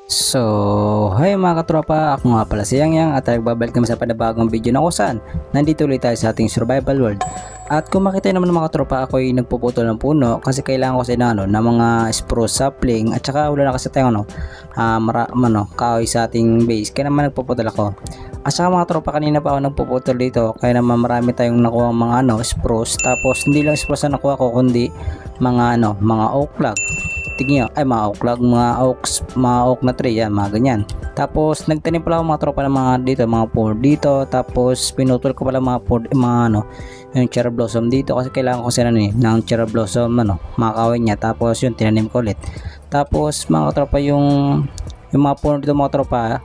Hi mga katropa, ako nga pala si Yang at nagbabalik kami sa panibagong video na kung saan nandito ulit tayo sa ating survival world. At kung makita naman ng mga katropa, ako ay nagpuputol ng puno kasi kailangan ko kasi ng mga spruce sapling at saka wala na kasi tayong kahoy sa ating base, kaya naman nagpuputol ako. At saka mga tropa, kanina pa ako nagpuputol dito kaya naman marami tayong nakuha mga spruce, tapos hindi lang spruce na nakuha ko kundi mga oak log. Tignan nyo, ay mga oak log, mga oak na tree, yan, mga ganyan. Tapos nagtanim pala ako mga tropa ng mga dito, mga port dito, tapos pinutol ko pala mga port, yung cherry blossom dito kasi kailangan ko kasi ng cherry blossom, mga kahoy niya. Tapos yun, tinanim ko ulit. Tapos mga tropa, yung mga puno dito mga tropa,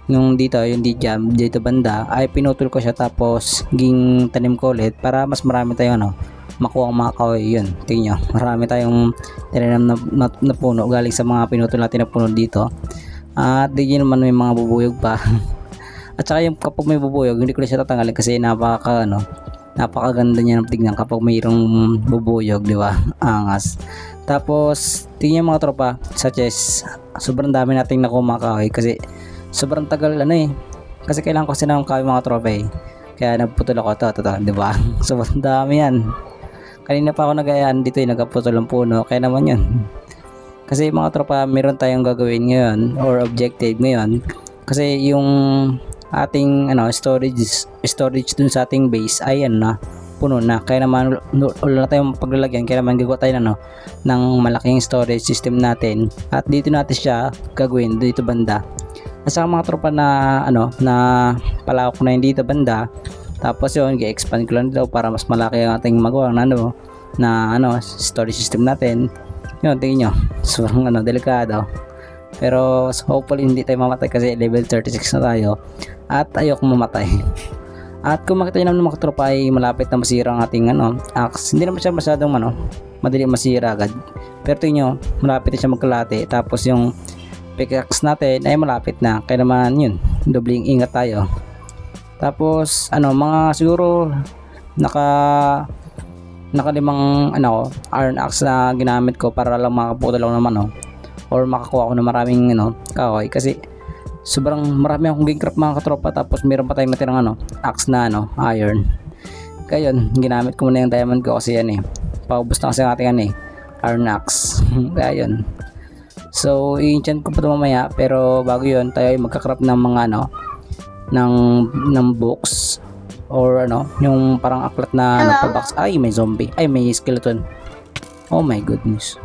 yung dito, yung dito banda, ay pinutol ko siya tapos ging tanim ko ulit para mas marami tayong makuha ang mga kahoy. Yun, tingnan nyo, marami tayong tinanim na puno galing sa mga pinutol natin na puno dito. At di naman may mga bubuyog pa. At saka yung kapag may bubuyog, hindi ko na siya tatanggalin kasi napakaganda niya ng tignan kapag mayroong bubuyog, di ba? Angas. Tapos tingnan mga tropa, sa chest sobrang dami nating nakuha mga kahoy kasi sobrang tagal kasi kailangan ko kasi ng kahoy mga tropa kaya nagputol ako to, di ba? Sobrang dami yan. Kanina pa ako nagayaan dito nagputol ng puno, kaya naman yun. Kasi mga tropa, meron tayong gagawin ngayon or objective ngayon kasi yung ating storage dun sa ating base ay puno na, kaya naman wala na tayong paglalagyan, kaya naman gagawa tayo ng malaking storage system natin at dito natin siya gagawin dito banda. At saka mga tropa na palawak na yun dito banda. Tapos yun, i-expand ko lang dito para mas malaki ang ating magawa na storage system natin. Yun, tingin nyo, sobrang delikado. Pero hopefully hindi tayo mamatay kasi level 36 na tayo at ayok mamatay. At kung makita nyo naman mga tropa ay malapit na masira ang ating axe. Hindi naman siya masyadong madali masira agad. Pero tingin nyo, malapit na siya magkalate. Tapos yung pickaxe natin ay malapit na, kaya naman yun, dobling ingat tayo. Tapos mga siguro nakalimang iron axe na ginamit ko para lang makaputol ako naman or makakuha ako ng maraming kahoy kasi sobrang marami akong gingcraft mga katropa. Tapos meron pa tayong natirang axe na iron, kaya yun, ginamit ko muna yung diamond ko kasi yan paubos na kasi ang ating iron axe. Kaya yun, so i-enchant ko pa ito mamaya, pero bago yun tayo ay magka-craft ng mga ng books or yung parang aklat na box. Ay, may zombie, ay may skeleton, oh my goodness.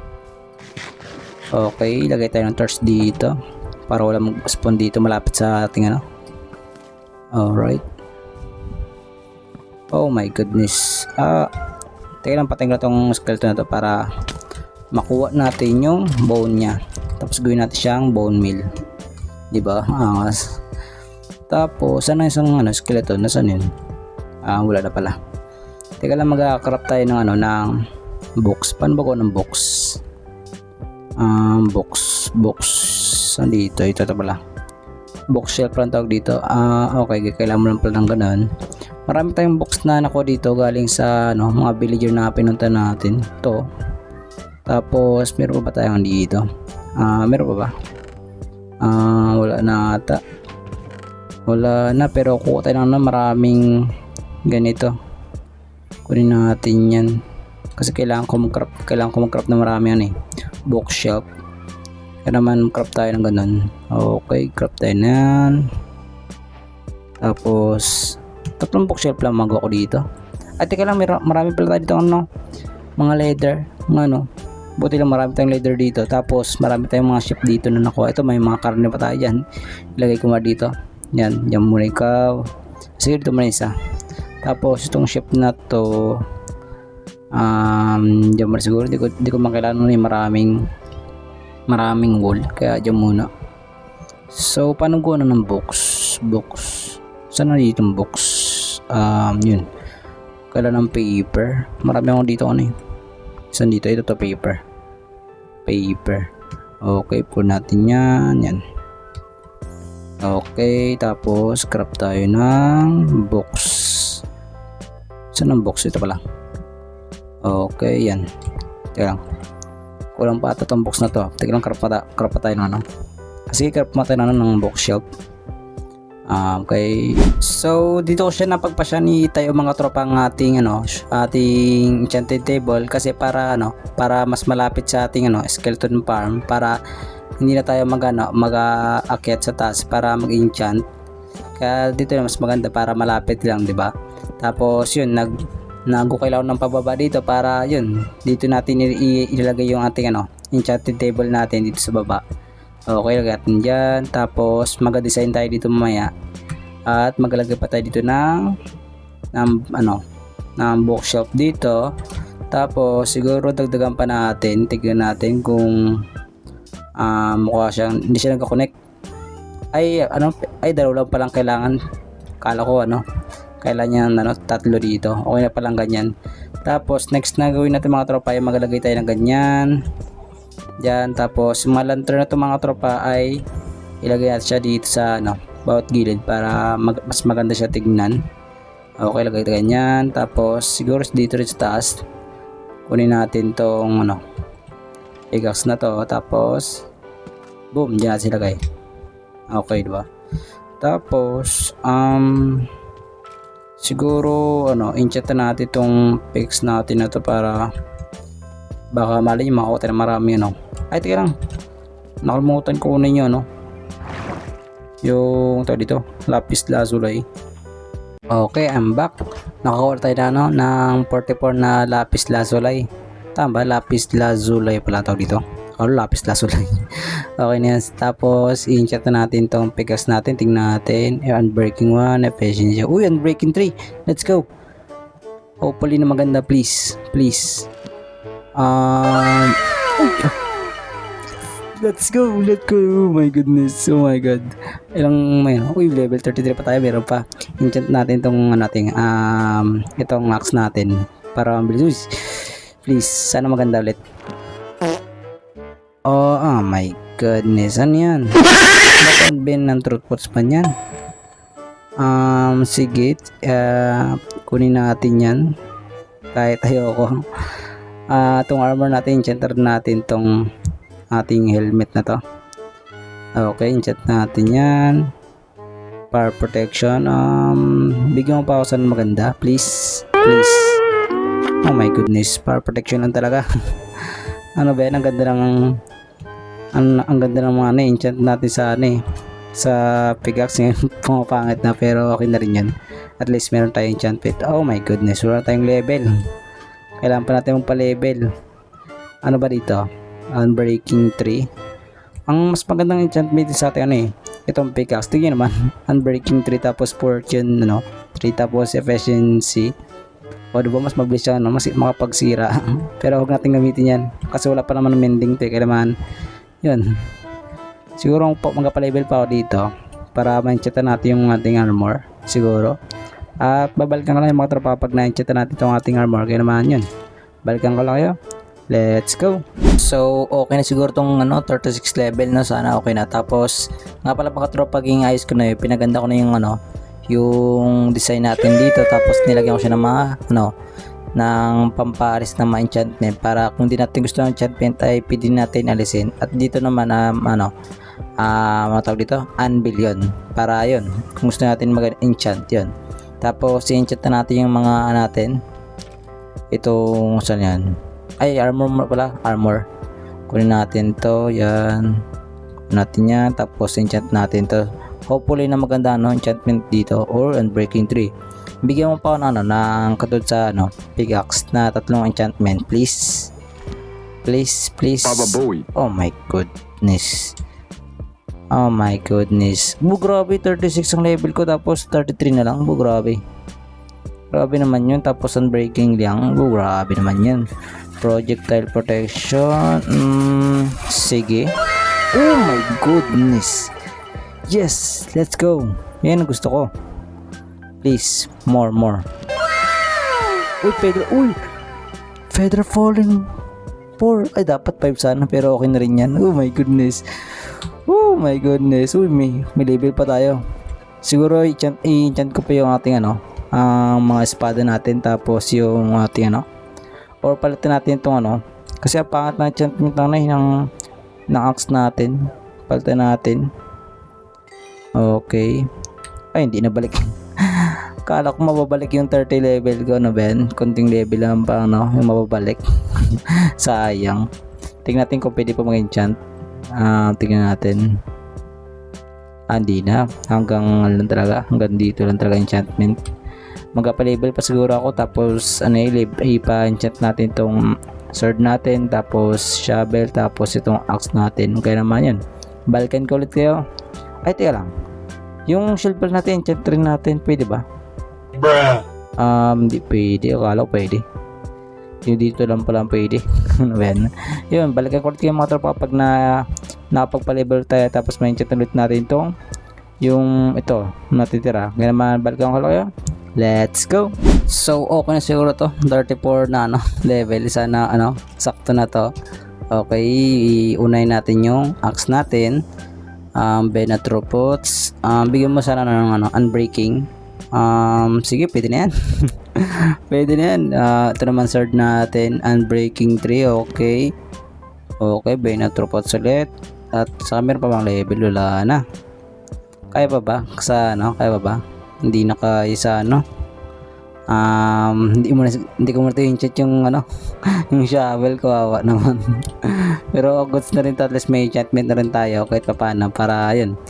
Okay, lagay tayo ng torch dito para wala mag-spawn dito malapit sa ating alright. Oh my goodness, teka lang, patay ko tong skeleton na to para makuha natin yung bone nya, tapos gawin natin siyang bone meal, diba? Tapos ano yung skeleton, nasaan yun? Wala na pala. Teka lang, mag-craft tayo ng box. Paano ba ko ng box? Box andito, ito pala, bookshelf lang tawag dito. Okay, kailangan mo lang pala ng ganun. Marami tayong box na nakuha dito galing sa mga villager na pinunta natin to. Tapos meron pa ba tayong dito? Meron pa ba? Wala na ata. Wala na, pero kuha tayo ng maraming ganito. Kunin natin yan kasi kailangan ko mag-craft na marami bookshelf. Kaya naman craft tayo ng ganun. Okay, craft tayo na yan. Tapos tatlong bookshelf lang magawa ko dito. At teka lang, marami pala tayo dito mga leather, buti lang marami tayong leather dito. Tapos marami tayong mga ship dito na nakuha. Ito, may mga karne pa tayo dyan, ilagay ko dito. Yan, dyan muna ikaw. Sige, dito muna isa. Tapos itong ship na to, dyan muna siguro. Di ko makailangan maraming wool, kaya dyan muna. So paano ko ng box? Saan na dito yung box? Yun, kailangan ng paper. Marami akong dito saan dito? Ito to, paper. Okay, pull natin yan. Okay, tapos craft tayo ng box. Saan ang box? Ito pala. Okay, yan. Teka lang, kulang pa ata itong box na to. Teka lang, craft pa tayo ng Kasi craft natin ng bookshelf. Okay. So dito ko siya napagpasya ni tayo mga tropa ang ating ating enchanted table kasi para mas malapit sa ating skeleton farm, para hindi na tayo mag-aakyat sa taas para mag-enchant. Kaya dito na mas maganda para malapit lang, 'di ba? Tapos yun, nagukay lang ng pababa dito para yun, dito natin ilalagay yung ating enchanted table natin dito sa baba. Okay, lagay natin dyan. Tapos mag-design tayo dito mamaya. At maglagay pa tayo dito ng bookshelf dito. Tapos siguro dagdagan pa natin. Tignan natin kung mukha siyang hindi siya nagka-connect. Ay dalawa lang palang kailangan. Kala ko kailangan tatlo dito. Okay na palang ganyan. Tapos next na gawin natin mga tropa ay maglagay tayo ng ganyan. Diyan, tapos yung mga lantern na to mga tropa ay ilagay natin siya dito sa bawat gilid para mas maganda siya tignan. Okay, lagay tayo ganyan. Tapos siguro dito rin sa taas kunin natin tong pickaxe na to, tapos boom, diyan natin ilagay. Okay, diba? Tapos siguro enchant natin tong pickaxe natin na to para baka mali nyo makakuha na marami ay teka lang, nakalimutan ko kunin nyo yung dito lapis lazuli. Okay, I'm back. Nakakuha tayo na ng 44 na lapis lazuli. Tama ba? Lapis lazuli pala tawag dito. Lapis lazuli. Okay na yan. Tapos i-enchant na natin tong pickaxe natin. Tingnan natin. Unbreaking 1, efficiency. Uy, unbreaking 3. Let's go. Hopefully na maganda, please. Please. Let's go. Oh my goodness. Oh my god. Ilang level 33 pa tayo, meron pa. Enchant natin tong itong axe natin para mabilis. Please, sana maganda ulit. Oh my goodness. Ano yan? Bakit Ben ng truth pots pa yan? Sige. Kunin natin yan. Kahit ayoko. Itong armor natin, enchanter natin tong ating helmet na to. Okay, enchant natin yan. Power protection. Bigyan mo pa ako sa maganda, please. Please. Oh my goodness, power protection lang talaga. Ang ganda ng ang ganda ng mga enchant natin sa pickaxe ngayon. Pumapangit na pero okay na rin yan. At least meron tayong enchantment. Oh my goodness, wala tayong level. Kailangan pa natin magpa-level. Ano ba dito? Unbreaking 3. Ang mas magandang enchantment sa atin itong pickaxe. Tingnan naman. Unbreaking 3 tapos fortune 3 tapos efficiency. O diba mas mabilis siya mas makapagsira. Pero huwag natin gamitin yan kasi wala pa naman ng mending to. Kailangan yun. Siguro magpa-level pa ako dito para ma-enchantan natin yung ating armor. Siguro. At babalikan ko lang yung mga tropa pag na-enchantan natin itong ating armor. Kaya naman yun. Balikan ko lang kayo. Let's go. So okay na siguro tong 36 level na, sana okay na. Tapos nga pala mga tropa, paging ayos ko na yun, pinaganda ko na yung design natin dito. Tapos nilagyan ko siya ng mga ng pamparis na mga enchantment para kung di natin gusto ng enchantment ay pwede natin alisin. At dito naman tawag dito, anvil yun, para yun kung gusto natin mag-enchant yun. Tapos i-enchant na natin yung mga natin. Itong saan yan? Ay, armor pala, armor. Kunin natin to, yan. Kunin natin yan, tapos enchant natin to. Hopefully na maganda enchantment dito or unbreaking 3. Bigyan mo pa ako ng katulad sa pickaxe na 3 enchantment, please. Please. Oh my goodness. Oh my goodness. Grabe, 36 ang level ko tapos 33 na lang. Grabe. Grabe naman yun. Tapos unbreaking lang. Grabe naman yun. Projectile protection. Sige. Oh my goodness. Yes, let's go. Yan ang gusto ko. Please, more. Uy, Feather falling 4. Ay, dapat 5 sana pero okay na rin yan. Oh my goodness. Uy, may level pa tayo. Siguro i-enchant ko pa yung ating mga espada natin, tapos yung ating or palitan natin itong kasi ang pangat na enchantment ng axe natin. Palitan natin. Okay. Ay, hindi na balik. Kala ko mababalik yung 30 level ko, no Ben? Kunting level lang pa, no? Yung mababalik. Sayang. Tingnan natin kung pwede pa mag-enchant. Tingnan natin. Hindi na. Hanggang lang talaga. Hanggang dito lang talaga enchantment. Magpa-level pa siguro ako. Tapos, ipa-enchant natin itong sword natin. Tapos, shovel. Tapos, itong axe natin. Kaya naman yun. Balkan ko ulit kayo. Ay, teka lang. Yung silver natin, enchant rin natin. Pwede ba? Bruh. Hindi pwede. Akala ko pwede. Yung dito lang pala pwede. Well, yun, balikan ko ulit yung mga tropa pag napagpa-level tayo, tapos may enchant ulit natin itong yung ito natitira. Ganyan naman, balikan ko kayo. Let's go. So okay na siguro to, 34 na level. Sana sakto na to. Okay, iunay natin yung axe natin. Benatropods. Bigyan mo sana ng unbreaking. Sige, pwede na yan. Pwede na yan. Ito naman sword natin, unbreaking 3. Okay. Okay, Benatropods ulit. At sa meron pa bang level? Wala na. Kaya pa ba? Kaya pa ba? Hindi na kaya sa hindi ko muna yung chat yung yung shovel, kawawa naman. Pero goods na rin to, at least may enchantment na rin tayo kahit pa paano, para yun,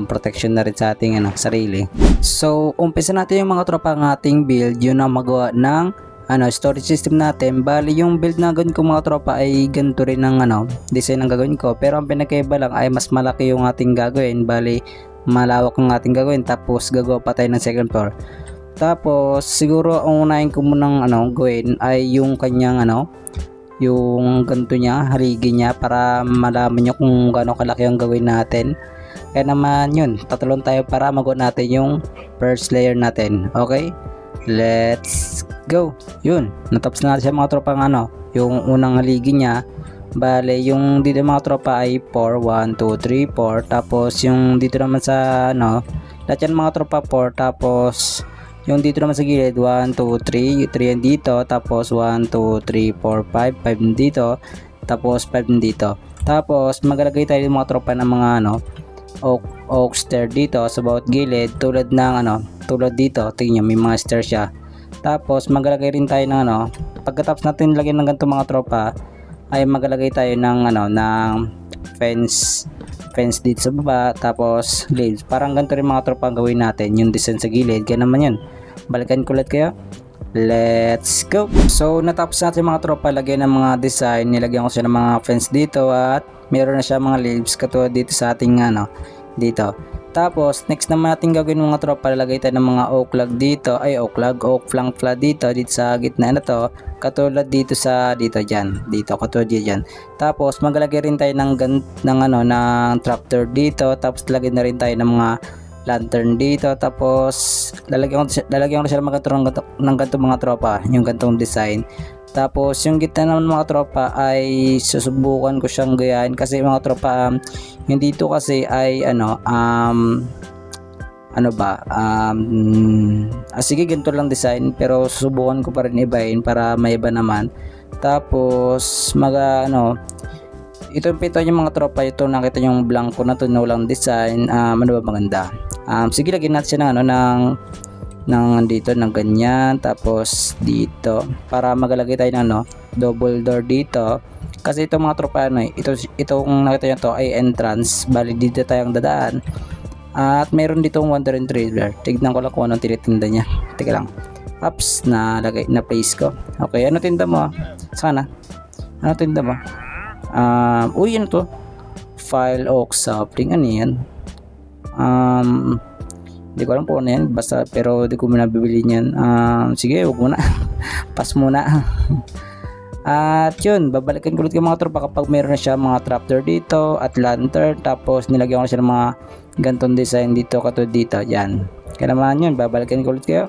protection na rin sa ating sarili. So umpisa natin yung mga tropa ng ating build, yun ang magawa ng storage system natin. Bali yung build na gawin ko mga tropa ay ganito rin ang design ng gagawin ko, pero ang pinakaiba lang ay mas malaki yung ating gagawin. Bali malawak ang ating gagawin, tapos gagawa pa tayo ng second floor. Tapos siguro ang unahin ko munang gawin ay yung kanyang yung ganito niya, haligi niya, para malaman nyo kung gaano kalaki ang gawin natin. Kaya naman yun, tatalon tayo para magawa natin yung first layer natin. Okay, let's go. Yun, natapos na natin siya mga tropa yung unang haligi niya. Bale yung dito mga tropa ay 4, 1, 2, 3, 4. Tapos yung dito naman sa lahat yan mga tropa 4. Tapos yung dito naman sa gilid 1, 2, 3, 3 yan dito. Tapos 1, 2, 3, 4, 5, 5 dito. Tapos 5 dito. Tapos maglalagay tayo ng mga tropa ng mga oak stair dito sa bawat gilid, tulad ng tulad dito. Tingnan nyo, may mga stair siya. Tapos maglalagay rin tayo ng pagkatapos natin lagyan ng ganito mga tropa, ay maglalagay tayo ng ng fence dito sa baba. Tapos leaves, parang ganito rin mga tropa ang gawin natin, yung design sa gilid. Kaya naman yun, balikan ko ulit kayo. Let's go. So natapos natin mga tropa lagyan ng mga design. Nilagyan ko siya ng mga fence dito, at meron na siya mga leaves katulad dito sa ating dito. Tapos next naman natin gagawin mga tropa, lalagay tayo ng mga oak log dito, oak plank dito sa gitna na to, katulad dito sa dito katulad diyan. Tapos maglalagay rin tayo ng ng trapdoor dito. Tapos lagyan na rin tayo ng mga lantern dito. Tapos lalagyan ko siya ng ganito mga tropa, yung gantong design. Tapos yung gitna naman mga tropa ay susubukan ko siyang gayahin, kasi mga tropa yung dito kasi ay sige, ganito lang design, pero susubukan ko pa rin ibahin para may iba naman. Tapos ito yung mga tropa, ito nakita yung blanco na to, no lang design. Maganda. Sige, lagyan natin siya ng dito ng ganyan. Tapos dito, para magalagay tayo ng double door dito, kasi ito mga tropa itong nakita nyo to ay entrance. Bali dito tayong dadaan, at meron ditong Wonder and Trader. Tignan ko lang kung anong tinitinda niya. Teka lang, apps na place ko. Okay, ano tinda mo? Sana ano tinda mo? Uy, ano to? File oak sapling, ano yan? Hindi ko alam po ano yan, basta, pero di ko muna bibili niyan. Sige, wag muna. Pass muna. At yun, babalikan ko ulit yung mga tropa kapag meron na siya mga trapdoor dito at lantern. Tapos nilagyan ko na siya ng mga gantong design dito, katulad dito. Yan. Kaya naman yun, babalikan ko ulit kayo.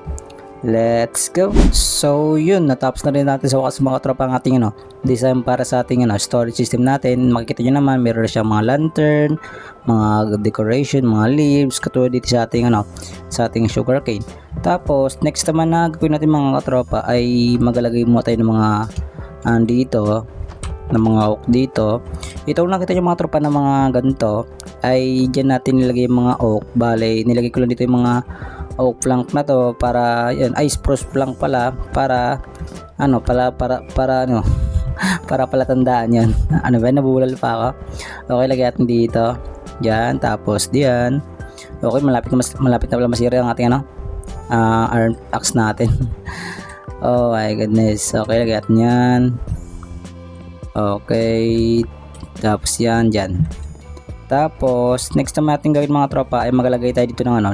Let's go. So yun, natapos na rin natin sa wakas mga tropa ang ating design para sa ating storage system natin. Makikita nyo naman, meron na siyang mga lantern, mga decoration, mga leaves, katulad dito sa ating sa ating sugarcane. Tapos next naman na gagawin natin mga tropa ay maglalagay muna tayo ng mga dito. ng mga oak dito. Ito nakita yung mga tropa ng mga ganito ay dyan natin nilagay yung mga oak. Bale, nilagay ko lang dito yung mga oak plank na to para yun, ay spruce plank pala para ano para ano para pala tandaan yun. Ano ba, nabulal pa ako. Okay, lagay natin dito. Diyan, tapos diyan. Okay, malapit na pala masira ang ating ano, iron axe natin. Oh my goodness. Okay, lagay natin yan. Okay, tapos yan dyan. Tapos next naman natin gawin mga tropa ay maglagay tayo dito ng ano,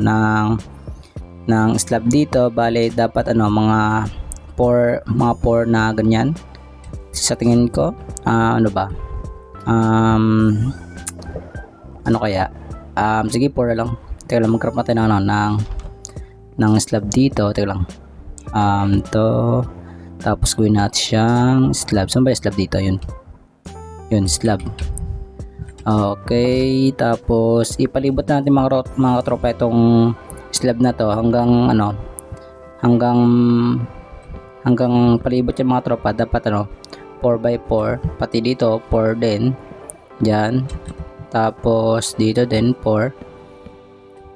ng slab dito. Bale, dapat ano, mga 4 na ganyan sa tingin ko. Ano ba, ano kaya, sige 4 na lang. Teka lang, mag-crop natin ng, ano, ng slab dito. Teka lang, to, tapos gawin natin siyang slab. Saan ba yung slab dito? Yun slab. Okay, tapos ipalibot natin mga tropa itong slab na to hanggang ano, hanggang palibot yung mga tropa. Dapat ano, 4x4, pati dito 4 din dyan, tapos dito din 4.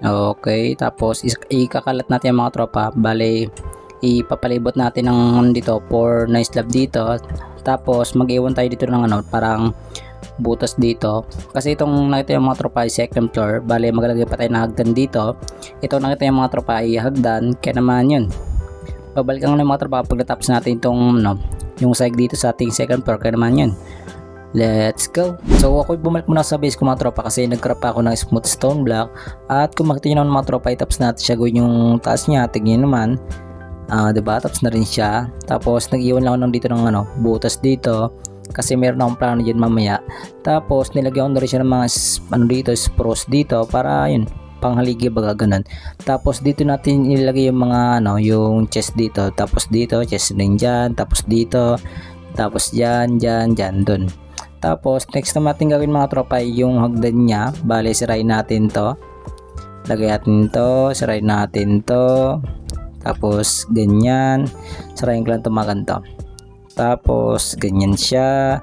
Okay, tapos ikakalat natin yung mga tropa. Bale, ipapalibot natin ng dito 4 na slab dito, tapos mag-iwan tayo dito ng ano, parang butas dito, kasi itong nakita yung mga tropa ay second floor. Bale, maglalagay pa tayo ng hagdan dito. Ito nakita yung mga tropa ay hagdan, kaya naman yun, babalikan ko ng mga tropa pag natapos natin itong ano, yung side dito sa ating second floor. Kaya naman yun, let's go. So ako bumalik muna sa base ko mga tropa, kasi nag-crop ako ng smooth stone block. At kung makita nyo ng mga tropa, tapos natin siya gawin yung taas niya. Tignan naman, diba, tapos na rin siya. Tapos nag-iwan lang ako dito ng ano, butas dito, kasi meron akong plano dyan mamaya. Tapos nilagyan ko na rin siya ng mga ano dito, spruce dito, para yun, panghaligi baga ganun. Tapos dito natin ilagay yung mga ano, yung chest dito. Tapos dito, chest din dyan. Tapos dito, tapos dyan, dun. Tapos next na natin gawin mga tropa yung hagdan niya. Bale, sirain natin to. Lagay natin to, sirain natin to. Tapos ganyan, sirain ko lang to mga ganito. Tapos ganyan siya.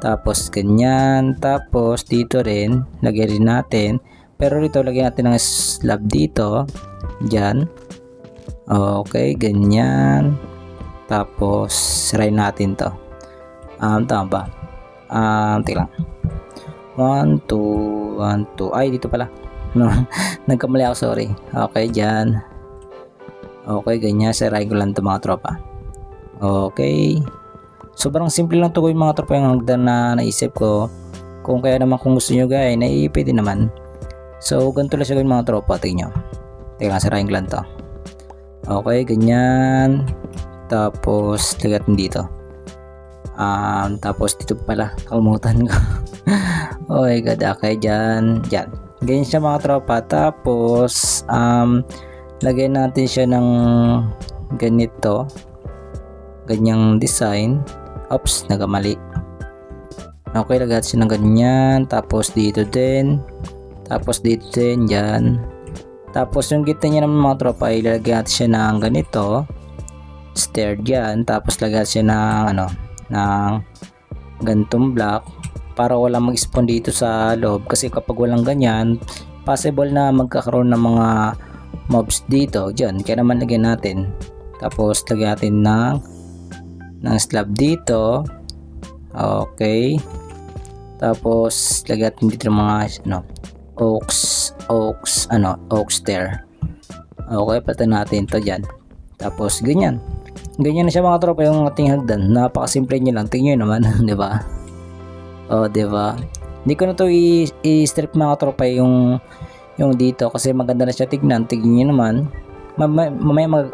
Tapos ganyan. Tapos dito rin, lagay rin natin. Pero dito lagyan natin ng slab dito. Diyan. Okay, ganyan. Tapos sirain natin to. Tama ba? Tingnan lang. 1, 2, 1, 2. Ay, dito pala. No, nagkamali ako, sorry. Okay, diyan. Okay, ganyan. Sirain ko lang to mga tropa. Okay. Sobrang simple lang to gawin mga tropa, yung hagdan na naisip ko. Kung kaya naman kung gusto nyo guys, pwede naman. So ganito lang siya gawin mga tropa. Tingnan nyo. Teka, sirain ko lang to. Okay, ganyan. Tapos lagyan dito. Tapos dito pala, kalimutan ko. Oh my god. Okay, dyan. Ganyan siya mga tropa. Tapos lagyan natin siya ng ganito, ganyang design. Oops, nagamali. Okay, lagyan siya ng ganyan. Tapos dito din. Tapos dito din, dyan. Tapos yung gitna niya naman mga tropa, ilalagyan natin siya ng ganito, stair dyan. Tapos lagyan siya ng ano, ng gantong block para walang mag-spawn dito sa loob. Kasi kapag walang ganyan, possible na magkakaroon ng mga mobs dito dyan. Kaya naman lagyan natin. Tapos lagyan natin ng slab dito. Okay. Tapos lagyan natin dito ng mga ano, oak stair. Okay, palitan natin to dyan. Tapos ganyan na siya mga tropa yung ating hagdan. Napakasimple niya lang. Tingnan nyo naman. Diba? Diba? Hindi ko na to i-strip mga tropa yung dito, kasi maganda na siya tignan. Tingnan nyo naman. Mamaya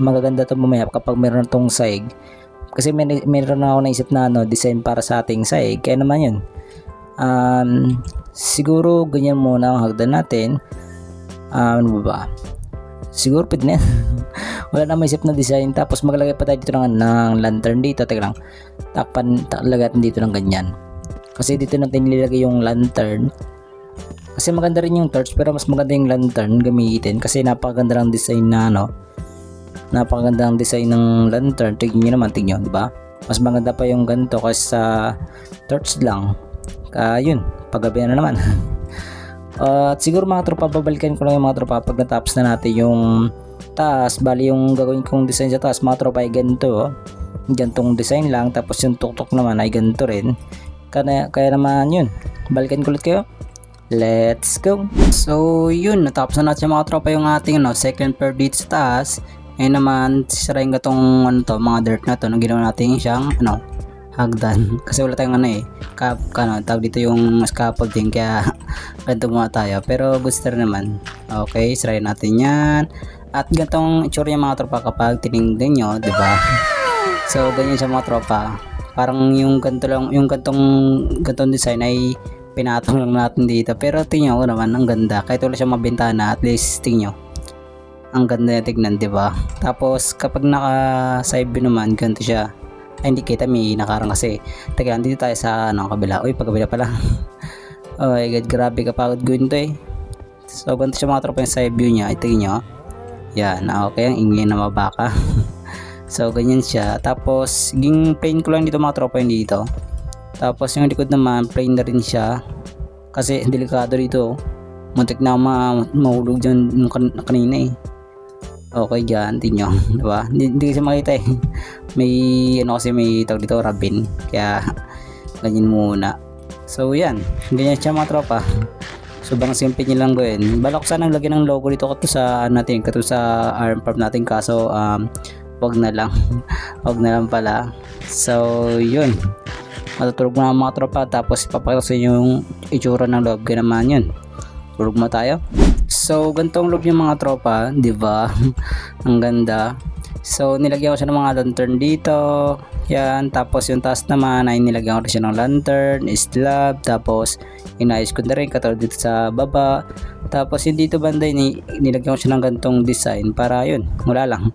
magaganda to mamaya kapag meron tong saig. Kasi meron na ako naisip na ano, design para sa ating saig. Kaya naman yun. Siguro ganyan muna ang hagdan natin. Ano ba? Siguro pwede na yan. Wala na maisip na design. Tapos maglagay pa tayo dito ng lantern dito. Teka lang, lagay natin dito ng ganyan, kasi dito natin nilagay yung lantern. Kasi maganda rin yung torch, pero mas maganda yung lantern gamitin, kasi napakaganda ng design na ano, napakaganda ng design ng lantern. Tignan nyo naman, tignan nyo, diba? Mas maganda pa yung ganito kasi sa torch lang. Yun, paggabi na naman. At siguro mga tropa, babalikan ko lang yung mga tropa pag natapos na natin yung taas. Bali yung gagawin kong design sa taas mga tropa ay ganito. Gantong design lang, tapos yung tuktok naman ay ganito rin. Kaya naman yun, balikan ko ulit kayo. Let's go. So yun, natapos na natin mga tropa yung ating second pair dito sa taas. Ngayon naman sisirain ko tong mga dirt na to, nung ginawa natin siyang hagdan. Kasi wala tayong tawag dito yung scaffolding, kaya ganito muna tayo. Pero gusto rin naman. Okay, sirain natin yan. At gantong itsura yung mga tropa kapag tinignan nyo, diba? So ganyan siya mga tropa. Parang yung gantong design ay pinatong lang natin dito. Pero tingnan ko naman, ang ganda. Kahit wala siya mabintana, at least tingnan nyo. Ang ganda na tignan, diba? Tapos kapag naka side view naman, ganito siya. Ay, hindi kita, may nakarang kasi. Teka, dito tayo sa kabila. Uy, pagkabila pala. Oh my god, grabe kapagod gawin to eh. So ganito siya mga tropa yung side view niya. Ito nyo. Yan, okay, ang ingay na mabaka. So ganyan siya. Tapos ging plain ko lang dito mga tropa yung dito. Tapos yung likod naman plain na rin siya. Kasi delikado dito. Muntik na mahulog dyan kanina eh. Okay dyan, tingnan nyo, diba? Hindi kasi makita eh. Kasi may tawag dito, rabin. Kaya ganyan muna. So yan, ganyan siya mga tropa. Sobrang simple nyo lang gawin. Balak ko sana lagyan ng logo dito kato sa arm farm natin, kaso wag na lang. Wag na lang pala. So yun, matutulog na mga tropa. Tapos ipapakita sa inyo yung itsura ng loob. Kaya naman yun, tulog mo tayo. So gantong loob yung mga tropa, di ba? Ang ganda. So nilagyan ko siya ng mga lantern dito. Yan, tapos yung taas naman ay nilagyan ko rin siya ng lantern, slab, tapos inayos ko na rin katulad dito sa baba. Tapos yung dito banda nilagyan ko siya ng gantong design para yun, wala lang.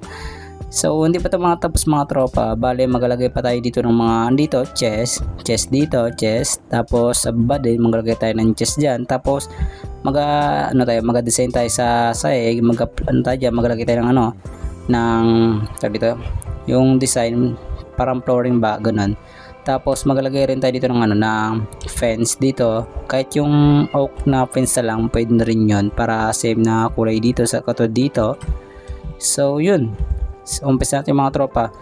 So hindi pa ito mga tapos mga tropa. Bale maglalagay pa tayo dito ng mga dito, chest dito, chest. Tapos sa baba din maglalagay tayo ng chest diyan. Tapos mag-design tayo sa sahig, maglalagay tayo ng dito, yung design parang flooring ba, ganun. Tapos maglalagay rin tayo dito ng fence dito. Kahit yung oak na fence na lang, pwede na rin yun para same na kulay dito sa katod dito. So yun. So, umpisa natin mga tropa.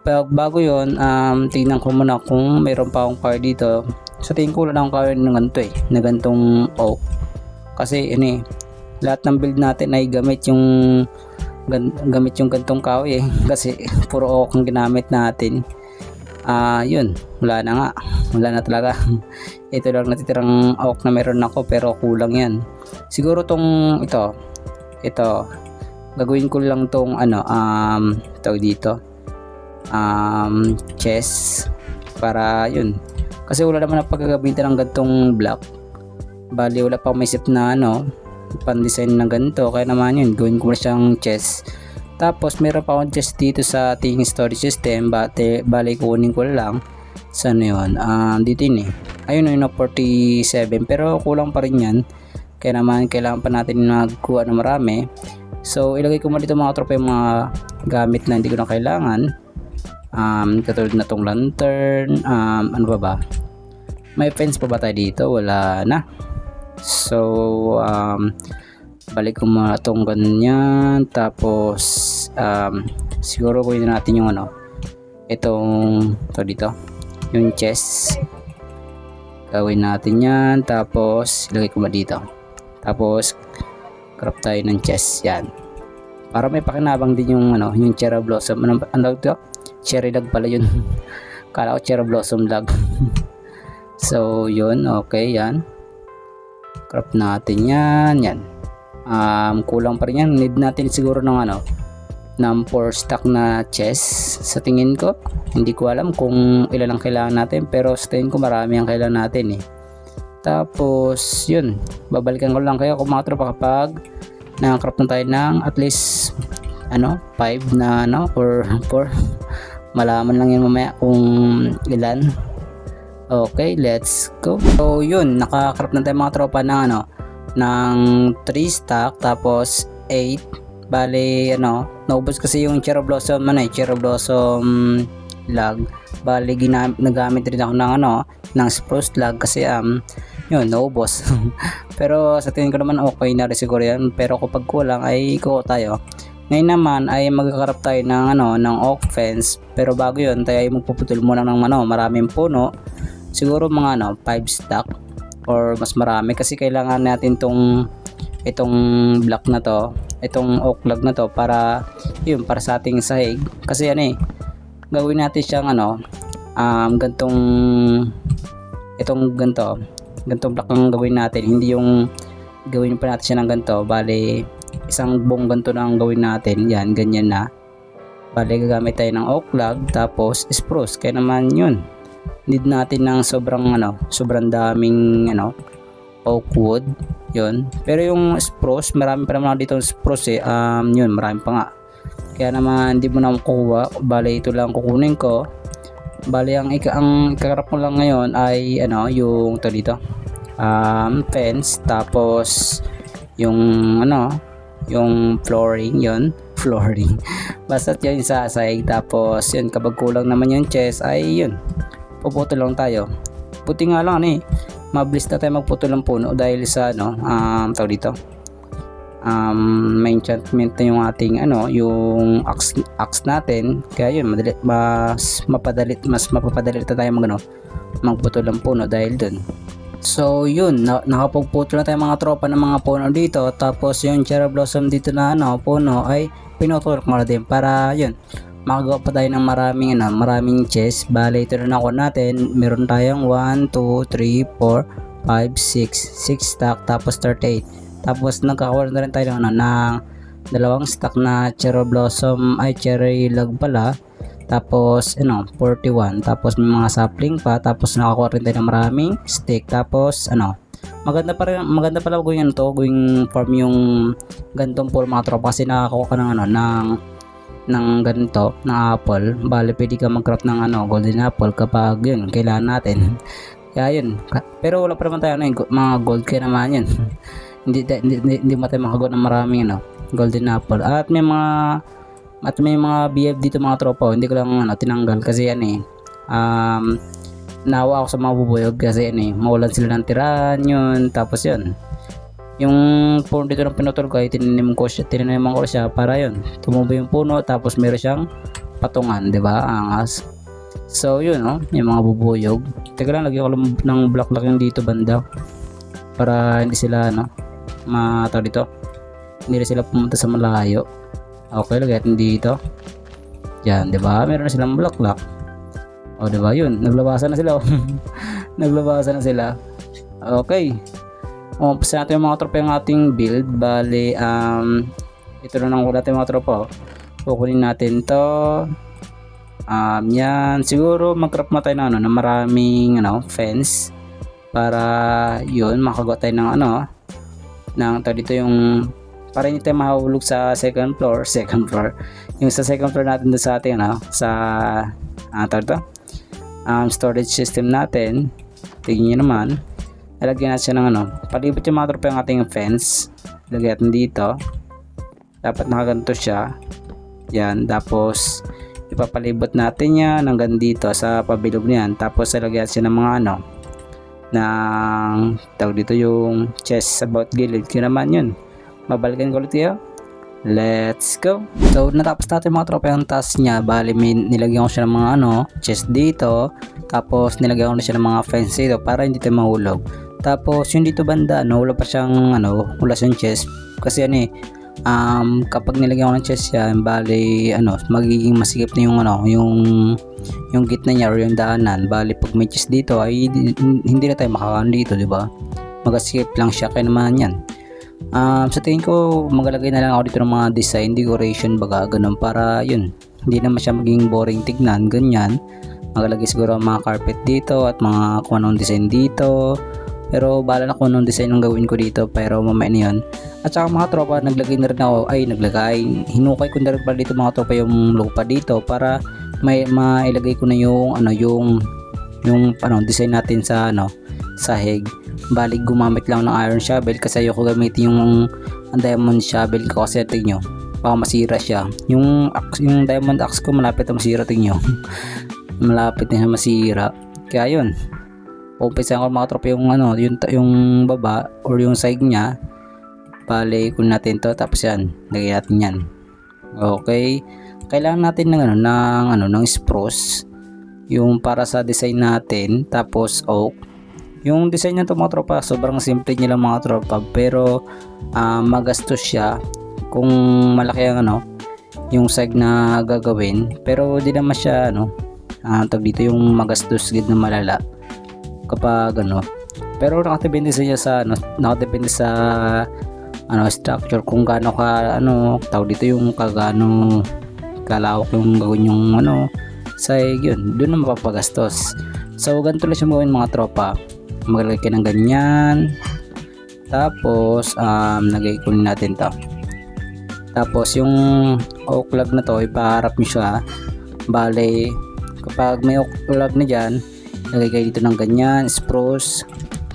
Bago yun, tingnan ko muna kung mayroon pa akong car dito. So tingin ko wala akong car ng ganito eh, na gantong oak. Kasi lahat ng build natin ay gamit yung gantong kahoy eh. Kasi puro oak ang ginamit natin. Yun, wala na nga. Wala na talaga. Ito lang natitirang oak na meron ako, pero kulang yan. Siguro ito gagawin ko lang tong tawag dito, chest, para yun. Kasi wala naman na paggagamitan ng gantong block. Bali wala pa may isip na pan design na ganito, kaya naman yun gawin ko na siyang chest. Tapos meron pa akong chest dito sa ating storage system. Bali kunin ko lang sa yun, dito yun eh. Ayun yung 47, pero kulang pa rin yan. Kaya naman kailangan pa natin magkuha ng marami. So ilagay ko muna dito mga tropa yung mga gamit na hindi ko na kailangan. Katulad na tong lantern. Ano ba? May fence pa ba tayo dito? Wala na. So balik ko muna tong ganyan. Tapos siguro kunin natin yung itong dito, yung chest. Gawin natin yan. Tapos ilagay ko muna dito. Tapos crop tayo ng chest, yan. Para may pakinabang din yung yung cherry blossom. Ano ito? Cherry log pala yun. Kala ko cherry blossom log. So yun, okay, yan. Crop natin yan. Kulang pa rin yan. Need natin siguro ng ng 4 stack na chest sa tingin ko. Hindi ko alam kung ilan ang kailangan natin, pero sa tingin ko marami ang kailangan natin eh. Tapos yun, babalikan ko lang kayo kung mga tropa kapag nakakrop na tayo ng at least 5 na or 4. Malaman lang yan mamaya kung ilan. Okay, let's go. So yun, nakakrop na tayo mga tropa ng ng 3 stack, tapos 8. Bale naubos kasi yung cherry blossom cherry blossom log. Bali nagamit rin ako ng ng spruce log kasi yun, naubos. Pero sa tingin ko naman okay na rin siguro yan. Pero kapag kulang ay kuha tayo. Ngayon naman ay magkakarap tayo ng ng oak fence. Pero bago yun tayo ay magpuputol muna ng maraming puno. Siguro mga 5 stack or mas marami kasi kailangan natin itong block na to, itong oak log na to para yun, para sa ating sahig. Kasi gawin natin siyang gantong block ang gawin natin, hindi yung gawin pa natin siya ng ganto. Bale isang buong ganto na ang gawin natin, yan, ganyan na. Bale gagamit tayo ng oak log tapos spruce, kaya naman yun need natin ng sobrang daming oak wood yun. Pero yung spruce, marami pa naman dito spruce yun, marami pa nga, kaya naman hindi mo na makukuha. Bale ito lang kukunin ko. Bale ang ikakarap mo lang ngayon ay yung to dito fence, tapos yung yung flooring, yun flooring basta yun sa sahig. Tapos yun, kapag kulang naman yung chest ay yun, puputol lang tayo. Puti nga lang mabilis na tayo magputol ng puno dahil sa tawag dito may enchantment na yung ating yung axe natin, kaya yun mas mapapadali tayo magputol ng puno dahil dun. So yun, nakapagputol na tayo mga tropa ng mga puno dito. Tapos yung cherry blossom dito na puno ay pinutol ko na din para yun makagawa pa tayo ng maraming chest. Bale ito na nakuha natin, meron tayong 1, 2, 3, 4, 5, 6 stack, tapos 38. Tapos nagkakawa na rin tayo ng dalawang stack na cherry blossom, ay cherry log pala. Tapos 41, tapos may mga sapling pa. Tapos nakakuha rin tayo ng maraming stick. Tapos maganda pala gawin gawing farm yung gantong pool mga tropa, kasi nakakuha ka ng ganito na apple. Bale pwede ka mag-craft ng golden apple kapag yun kailangan natin. Kaya yun, pero wala pa naman tayo mga gold, kaya naman yun hindi mo tayo makagawa ng maraming golden apple. At may mga BF dito mga tropa, hindi ko lang tinanggal kasi nawa ako sa mga bubuyog kasi mawalan sila ng tirahan yun. Tapos yun, yung puno dito ng pinutol ko ay tinanim ko siya para yun tumubo yung puno, tapos meron siyang patungan, di ba, angas. So yun yung mga bubuyog. Teka lang, lagyan ko ng block lang dito banda para hindi sila matawag dito, hindi sila pumunta sa malayo. Okay, lagyan dito. Yan, 'di ba? Meron na silang block. O, 'di ba? Yun, naglabasan na sila. Naglabasan na sila. Okay. Umpisa natin yung mga tropa yung ating build. Bale, ito na nang natin mga tropa. Kukunin natin 'to. Yan, siguro mag-craft na tayo ng maraming fence para yun makagawa tayo ng dito yung para hindi tayo mahulog sa second floor yung sa second floor natin doon sa ating storage system natin. Tingnan nyo naman, nalagyan natin siya ng palibot yung mga tropa yung ating fence. Lagyan natin dito, dapat nakaganto siya. Yan, tapos ipapalibot natin yan hanggang dito sa pabilog niyan. Tapos lagyan siya ng mga ng tawag dito yung chest sa bawat gilid. Kaya naman yun, mabalikan ko ulit kayo. Let's go. So natapos natin mga tropa yung task niya. Bali nilagyan ko siya ng mga chest dito. Tapos nilagyan ko na siya ng mga fence dito para hindi tayo mahulog. Tapos yung dito banda wala pa siyang wala siyang chest kasi kapag nilagyan ko ng chest yan, bali magiging masikip na yung gitna niya or yung daanan. Bali pag may chest dito ay hindi na tayo makakaan dito, di ba? Magasikip lang siya, kaya naman yan. Sa tingin ko magalagay na lang ako dito ng mga design decoration baga ganun, para yun hindi naman siya maging boring tignan, ganyan. Magalagay siguro ang mga carpet dito at mga kung anong design dito, pero bahala na kung anong design ang gawin ko dito, pero mamaya na yun. At saka mga tropa, naglagay na rin ako, hinukay ko na rin pala dito mga tropa yung lupa dito para mailagay ko na yung design natin sa sahig. Balik gumamit lang ng iron shovel kasi ayoko gamitin yung diamond shovel ko kasi tingin nyo baka masira siya. Yung diamond axe ko malapit na masira, tingin nyo. malapit na siya masira. Kaya yun, umpisa ko mga tropa yung yung baba or yung side niya. Bale, kun natin to, tapos yan, lagyan natin yan. Okay, kailangan natin ng spruce, yung para sa design natin, tapos oak. Yung design nito mga tropa, sobrang simple niya lang mga tropa, pero magastos siya kung malaki ang yung side na gagawin, pero di naman siya tag dito yung magastos gid na malala kapag pero nakadepende sa structure kung gaano ka tawag dito yung kagano kalawak yung gawin yung side, yun doon na mapapagastos. So ganito lang siya gawin mga tropa, maglagay ka ng ganyan, tapos kunin natin to, tapos yung oak log na to ipaharap nyo siya. Bale, kapag may oak log na dyan, lagay kayo dito ng ganyan, spruce,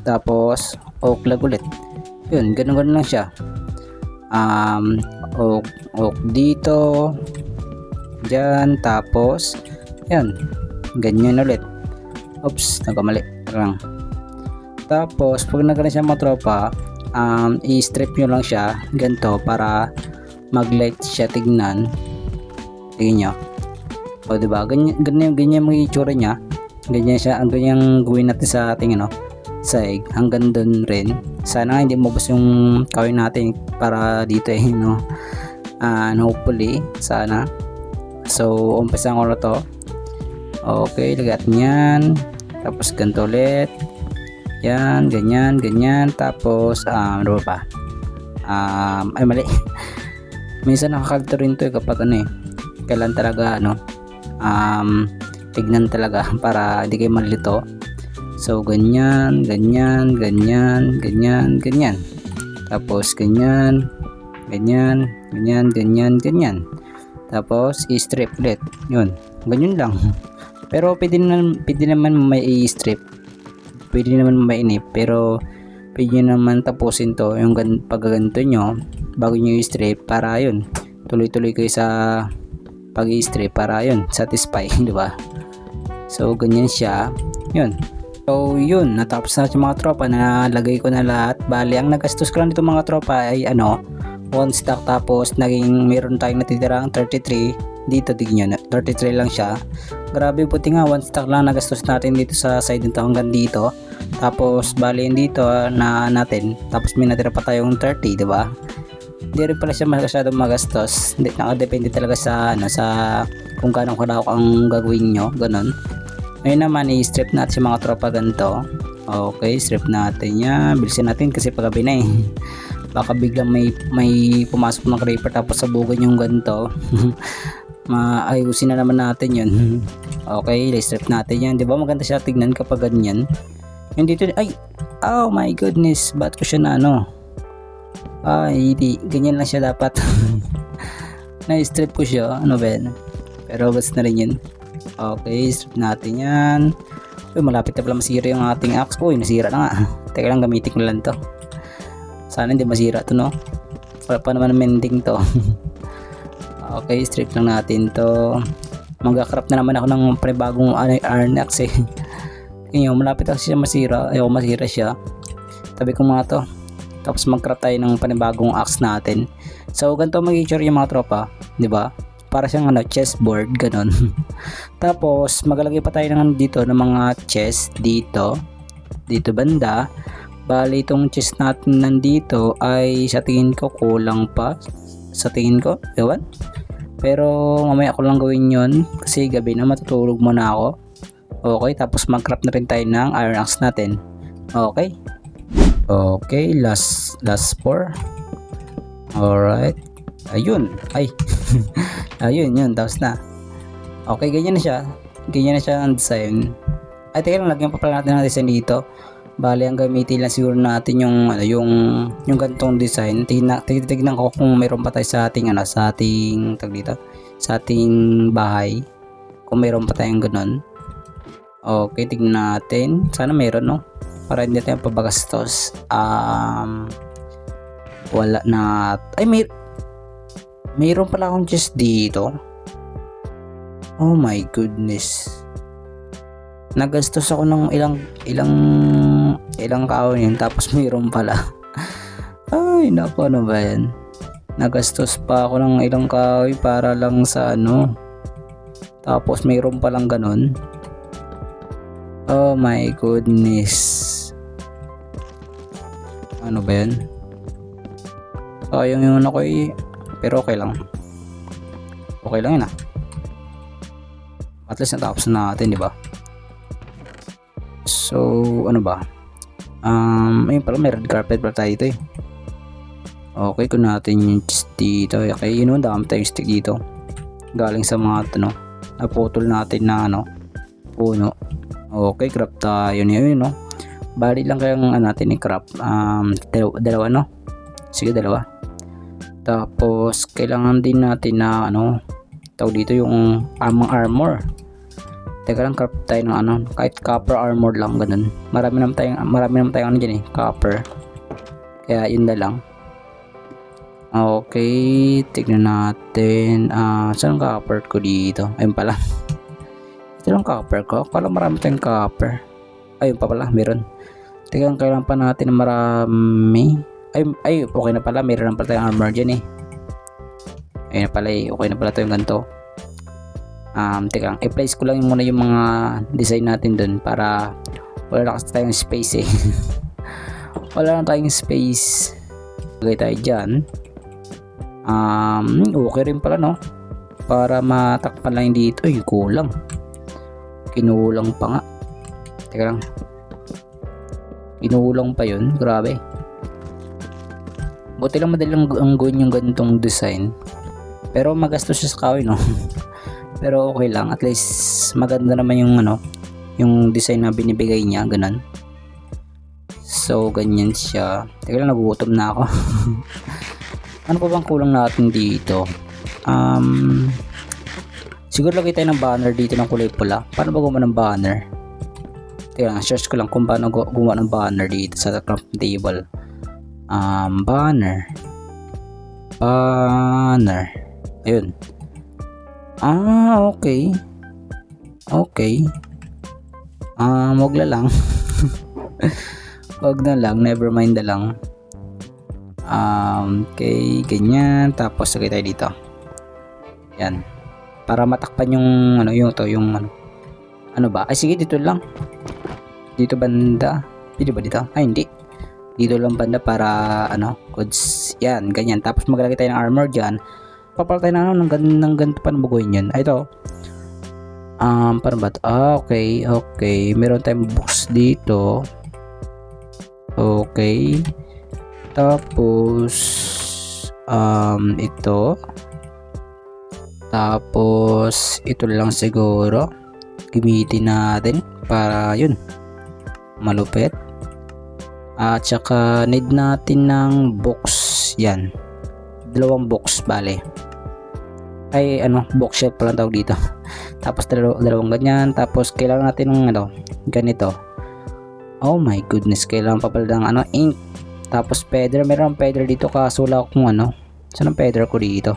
tapos oak log ulit. Yun, ganun lang siya. Oak dito, dyan, tapos yan, ganyan ulit. Oops, nagkamali lang. Tapos pag nagkaroon siya mga tropa, i-strip nyo lang siya ganito para mag-light siya tignan. Tingin nyo, o diba, ganyan yung itsura nya. Ganyan siya, ang ganyang gawin natin sa ating saig, hanggang doon rin. Sana hindi mabos yung kawin natin para dito hopefully, sana. So umpisa ko na to. Okay, lagat nyan, tapos ganito ulit, yan, ganyan, tapos ano pa, ay mali. Minsan nakakalito rin to kapag kailan talaga tignan talaga para hindi kayo malito. So ganyan, tapos ganyan, tapos i-strip ulit, yun, ganyan lang. Pero pwede naman may i-strip, pwede naman mainip, pero pwede naman tapusin to yung pagganto nyo bago nyo i-strip, para yun tuloy-tuloy kayo sa pag-i-strip para yun satisfy, di ba? So ganyan siya, yun. So yun, natapos na yung mga tropa, na lagay ko na lahat. Bali, ang nagastos ko lang dito mga tropa ay one stack, tapos naging meron tayong natitirang 33 dito. Tignan nyo, 33 lang siya. Grabe, puti nga, one stack lang nagastos natin dito sa side nito hanggang dito. Tapos bali dito na natin, tapos may natira pa tayong 30, di ba? Hindi rin pala siya masyadong magastos. Nakadepende talaga sa sa kung gaano kalawak ang gagawin nyo, ganun. Ngayon naman i-strip natin sa mga tropa ganito. Okay, strip natin yan, bilisin natin kasi paggabi na baka biglang may pumasok ng creeper tapos sabugan yung ganito. Maayusin na naman natin yun. Okay, i-strip natin yan, di ba maganda siya tignan kapag ganyan. Yung dito, ay, oh my goodness, ba't ko siya na hindi, ganyan lang siya dapat. Na-strip ko siya, pero basta na rin yun. Okay, strip natin yan. Uy, malapit na pala masira yung ating axe. Uy, nasira na nga. Teka lang, gamitin ko lang to. Sana hindi masira to, wala pa naman mending to. Okay, strip lang natin to. Mag-craft na naman ako ng panibagong iron axe Ngayon, malapit na siya masira. Ayaw masira siya. Tabi ko mga to. Tapos mag-craft tayo ng panibagong axe natin. So ganito mag-i-itsura yung mga tropa, di ba? Para siyang chessboard, ganon. Tapos magalagay pa tayo ng dito ng mga chest dito banda. Bali itong chest natin nandito ay sa tingin ko kulang pa. Sa tingin ko, ewan. Pero mamaya ko lang gawin yon kasi gabi na, matutulog muna ako. Okay, tapos mag-craft na rin tayo ng iron axe natin. Okay. Okay, last 4. Alright. Ayun. Ay. Ayun, yun. Tapos na. Okay, ganyan na siya. Ganyan na siya ang design. Ay, teka lang. Lagyan pa pala natin ang design dito. Bali, ang gamitin lang siguro natin yung gantong design. Tignan ko kung mayroon pa tayo sa ating sa ating sa ating bahay. Kung mayroon pa tayong ganon. Okay, tignan natin. Sana mayroon, para hindi tayo pabagastos. Wala na. Ay, mayroon pala akong chest dito. Oh my goodness. Nagastos ako ng ilang kaon yun, tapos mayroon pala. Ay, naku, ano ba yan? Nagastos pa ako ng ilang kahoy para lang sa ano. Tapos mayroon palang ganun. Oh my goodness. Ano ba yan? Sayang yun ako eh. Pero okay lang. Okay lang yun ah. At least natapos na natin, di ba? So, ano ba? Ayun pala, may red carpet pala tayo dito eh. Okay, kung natin yung stick dito. Okay, yun, dami tayong stick dito. Galing sa mga ano, naputol natin na ano, puno. Okay, craft tayo niya yun, no? Bali lang kayang natin i-craft. Dalawa, no? Sige, dalawa. Tapos, kailangan din natin na ano, tawag dito yung armor. Teka lang, craft tayo ng ano, kahit copper armor lang, ganun. Marami naman tayong ano dyan eh, copper. Kaya yun na lang. Okay, tignan natin. Saan ang copper ko dito? Ayun pala. Ito lang copper ko. Akala marami tayong copper. Ayun pa pala, meron. Tignan, kailangan pa natin na marami. Ay, okay na pala. Meron na pala tayong armor dyan eh. Ayun na pala eh. Okay na pala ito yung ganito. Teka, i-place ko lang muna yung mga design natin dun para wala na kasi tayong space eh. Wala na tayong space. Lagay tayo dyan. Okay rin pala, no? Para matakpan lang dito. Ay, kulang. Kinulang pa nga. Teka lang. Kinulang pa yun. Grabe. Buti lang madalang ang gawin yung ganitong design. Pero magastos siya sa kahoy, no? Pero okay lang. At least maganda naman yung ano, yung design na binibigay niya. Ganun. So, ganyan siya. Teka lang, nagugutom na ako. Ano pa bang kulang natin dito? Siguro lagay tayo ng banner dito ng kulay pula. Paano ba gumawa ng banner? Teka, search ko lang kung paano gumawa ng banner dito sa crafting table. Banner. Ayun. Okay. Okay. Wag na lang. Wag na lang, never mind na lang. Okay, ganyan. Tapos lagay tayo dito. Yan. Para matakpan yung ano, yung ano. Ano ba? Ay sige, dito lang. Dito banda. Dito ba dito? Ay hindi. Dito lang banda para ano, goods. Yan, ganyan. Tapos maglagay tayo ng armor diyan. Papal tayo ng ano, ng ganito pa nabugoyin yan. Ay ito. Paano ba? Okay, okay. Meron tayong box dito. Okay. Tapos ito. Tapos ito lang siguro. Gamitin natin para yun. Malupit. At saka need natin ng box. Yan. 2 box bale. Ay ano, bookshelf pala tawag dito. Tapos dalawang ganyan. Tapos kailangan natin ng ano, ganito. Oh my goodness, kailangan pa pala ng ano, ink. Tapos feather, meron feather dito kaso wala akong ano. Saan ang feather ko dito?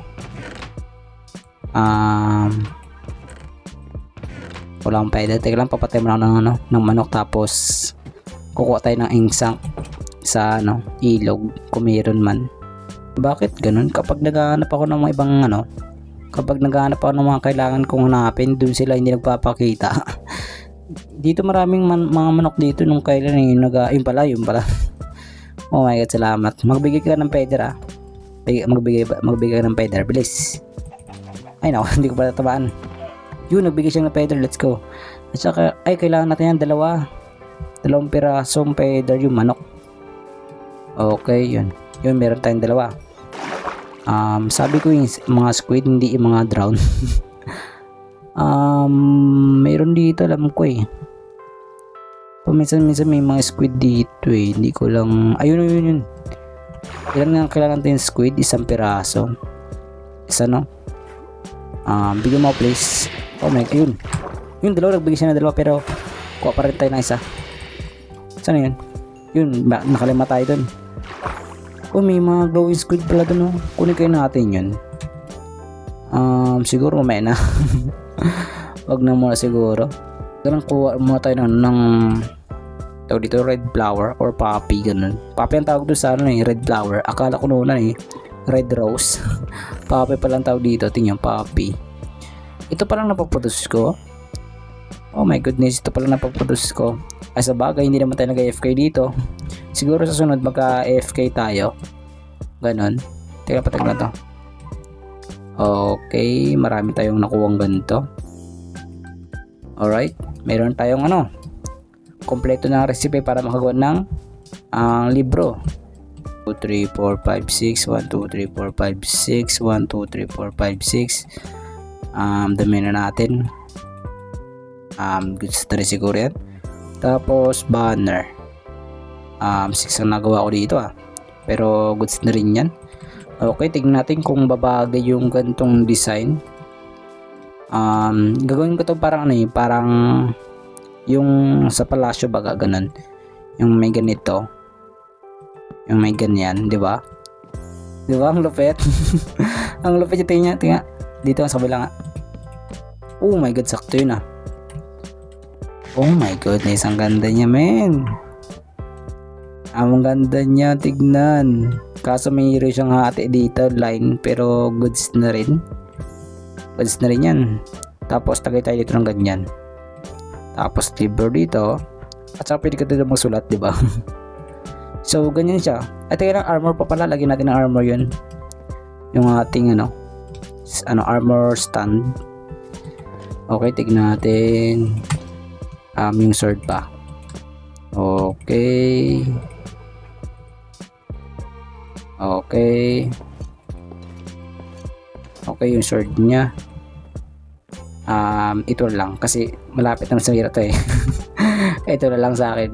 Wala akong feather. Teka lang, papatay mo lang ng ano, ng manok. Tapos kukuha tayo ng ink sac sa ano, ilog kung meron man. Bakit ganun? Kapag naghahanap ako ng mga ibang ano, kapag naghahanap ako ng mga kailangan kong hanapin, dun sila hindi nagpapakita. Dito maraming mga manok dito nung kailan yung yun pala. Oh my god, salamat. Magbigay ka ng feather ah. Magbigay ka ng feather, bilis. Ay nako, hindi ko pala tabaan. Yun, nagbigay siya ng feather, let's go. At saka, ay kailangan natin yan, 2 pirasong feather yung manok. Okay, yun. Yun, meron tayong 2. Sabi ko yung mga squid, hindi yung mga drown. Meron dito, alam ko eh. Minsan may mga squid dito eh. Hindi ko lang, ayun. Kailangan natin squid, 1 piraso. Isa no. Bigyan mo please. Oh my, ayun. Yung 2, nagbigay siya ng 2 pero kuha pa rin tayo ng 1. Saan yun? Yun, nakalima tayo dun. Oh, may mga glowing squid pala dun oh. Kunin kayo natin yun. Siguro mamaya na. Wag na muna siguro. Ganun, kuha muna tayo ng tawag dito, red flower or poppy, ganun. Poppy ang tawag doon sa ano eh, red flower. Akala ko noon eh, red rose. Poppy pa lang tawag dito, tingnan, poppy. Ito pa lang napaproduce ko. Oh my goodness, ito pa lang napaproduce ko. Ay sa bagay, hindi naman tayo nag-AFK dito. Siguro sa sunod magka-AFK tayo. Ganon. Teka pa, teka to. Okay, marami tayong nakuwang ganito. Alright, meron tayong ano, kompleto na recipe para makagawa ng libro. 2, 3, 4, 5, 6 1, 2, 3, 4, 5, 6 1, 2, 3, 4, 5, 6 dami na natin. Goods na rin siguro yan. Tapos banner 6 ang nagawa ko dito pero goods na rin yan. Okay, tignan natin kung babagay yung gantong design. Gagawin ko to parang ano eh, parang yung sa palasyo baga, ganun. Yung may ganito, yung may ganyan, di ba? Di ba ang lupit? Ang lupit yung tingnan dito sa kabila nga. Oh my god, sakto yun Oh my goodness, ang ganda niya, men. Ang ganda niya, tignan. Kaso may hero siyang hati dito, line, pero goods na rin. Goods na rin yan. Tapos tagay tayo dito ng ganyan. Tapos libro dito. At saka pwede ka dito magsulat, di ba? So ganyan siya. At teka lang, armor pa pala. Lagyan natin ng armor yun. Yung ating armor stand. Okay, tignan natin. Yung sword pa. Okay. Okay. Okay, yung sword niya. Ito lang kasi malapit na sa hira to eh. Ito na lang sa akin.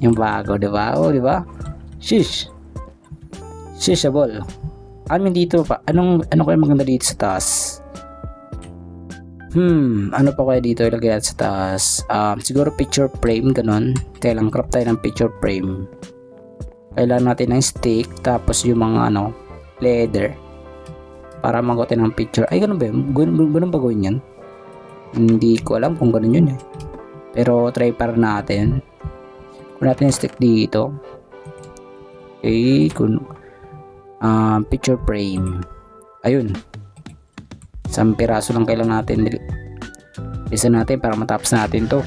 Yung bago, 'di ba? Oh, 'di ba? Shish. Shishable. Dito pa. Ano kaya maganda dito sa taas? Ano pa kaya dito ilagay natin sa taas? Siguro picture frame, ganun. Kaya lang crop tayo ng picture frame. Kailangan natin ng stick, tapos yung mga leather para magotin ng picture. Ay, ganun ba yun? Ganun ba gawin yan? Hindi ko alam kung ganun yun eh. Pero try para natin. Kung natin yung stick dito. Okay, picture frame. Ayun. Isang piraso lang kailangan natin. Isa natin para matapos natin to.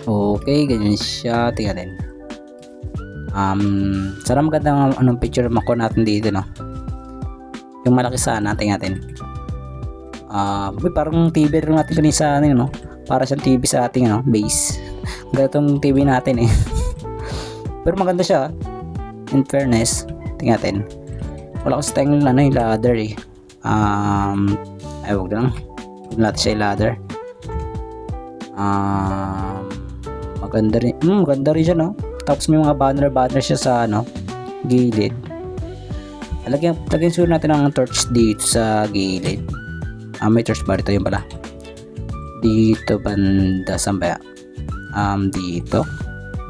Okay, ganyan siya. Tingnan natin. Sana maganda ng picture makuha natin dito, no? Yung malaki sana, tingnan natin. Parang TV rin natin kanina sa no? Para siyang TV sa ating base. Ganitong TV natin eh. Pero maganda siya. In fairness, tingnan natin. Wala kasi tayong yung ladder eh. Ay, wag lang. Huwag natin siya yung ladder. Maganda rin. Maganda rin siya, no? Tapos may mga banner siya sa gilid. Lagyan siguro natin ng torch dito sa gilid. May torch bar ito, yun pala. Dito banda, saan ba? Dito.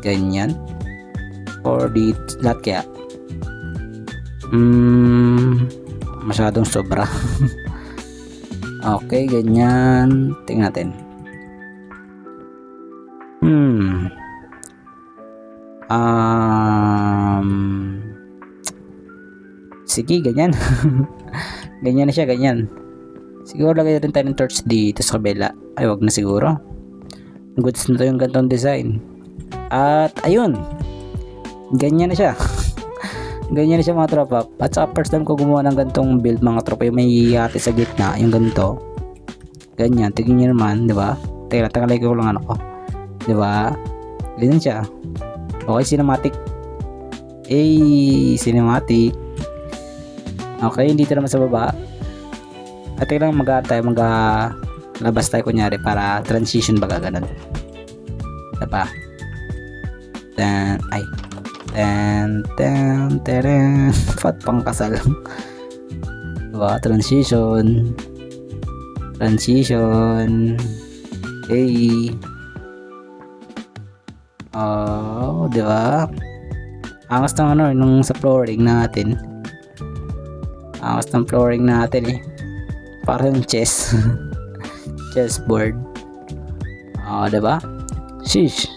Ganyan. Or dito, lahat kaya. Masyadong sobra. Okay, ganyan. Tingnan natin. Sige, ganyan. Ganyan na siya, ganyan. Siguro lagay rin tayo ng torch dito sa kabila. Ay, wag na siguro. Goods na to yung gantong design. At ayun, ganyan na siya. Ganyan na siya mga tropa. At sa first time ko gumawa ng gantong build mga tropa, yung may hati sa gitna, yung ganito. Ganyan, tignan nyo naman, di ba? Tagalay ko lang ko. Di ba? Ganyan siya. Okay, cinematic. Cinematic. Okay, dito naman sa baba. At lang labas tayo kunyari para transition baga ganun. Diba? Fat pang kasal. Diba? Transition. Okay. Oh, diba? Angas ng nung sa flooring natin. Angas ng flooring natin eh. Parang chessboard. Diba? Sheesh.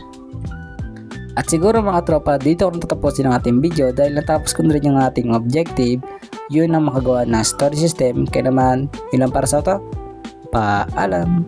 At siguro mga tropa, dito ako natatapusin ang ating video dahil natapos ko na rin yung ating objective. Yun ang makagawa ng story system. Kaya naman, yun lang para sa ito. Paalam.